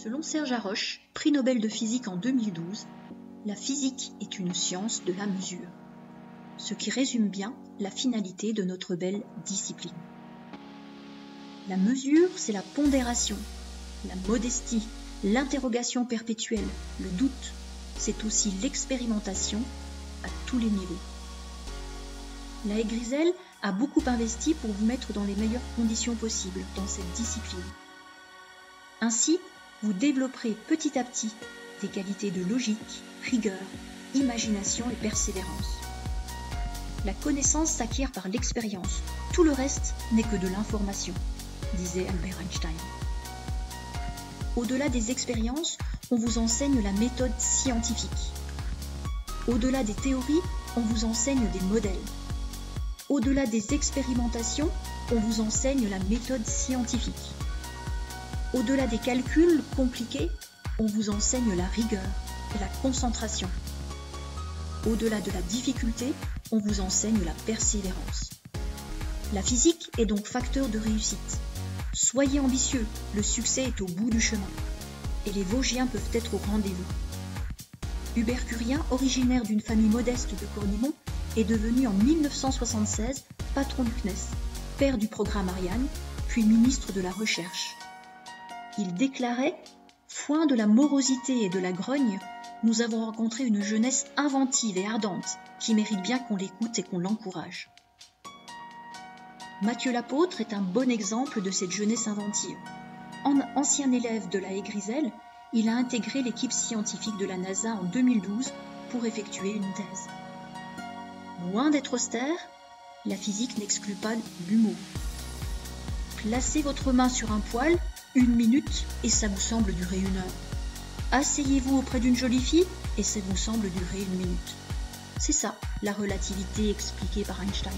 Selon Serge Haroche, prix Nobel de physique en 2012, la physique est une science de la mesure, ce qui résume bien la finalité de notre belle discipline. La mesure, c'est la pondération, la modestie, l'interrogation perpétuelle, le doute, c'est aussi l'expérimentation à tous les niveaux. La Haie Grisel a beaucoup investi pour vous mettre dans les meilleures conditions possibles dans cette discipline. Ainsi, vous développerez petit à petit des qualités de logique, rigueur, imagination et persévérance. La connaissance s'acquiert par l'expérience, tout le reste n'est que de l'information, disait Albert Einstein. Au-delà des expériences, on vous enseigne la méthode scientifique. Au-delà des théories, on vous enseigne des modèles. Au-delà des expérimentations, on vous enseigne la méthode scientifique. Au-delà des calculs compliqués, on vous enseigne la rigueur et la concentration. Au-delà de la difficulté, on vous enseigne la persévérance. La physique est donc facteur de réussite. Soyez ambitieux, le succès est au bout du chemin. Et les Vosgiens peuvent être au rendez-vous. Hubert Curien, originaire d'une famille modeste de Cournimont, est devenu en 1976 patron du CNES, père du programme Ariane, puis ministre de la Recherche. Il déclarait « Foin de la morosité et de la grogne, nous avons rencontré une jeunesse inventive et ardente qui mérite bien qu'on l'écoute et qu'on l'encourage. » Mathieu Lapôtre est un bon exemple de cette jeunesse inventive. Ancien élève de la Haie Grisel, il a intégré l'équipe scientifique de la NASA en 2012 pour effectuer une thèse. Loin d'être austère, la physique n'exclut pas l'humour. Placez votre main sur un poil, 1 minute, et ça vous semble durer 1 heure. Asseyez-vous auprès d'une jolie fille, et ça vous semble durer 1 minute. C'est ça, la relativité expliquée par Einstein.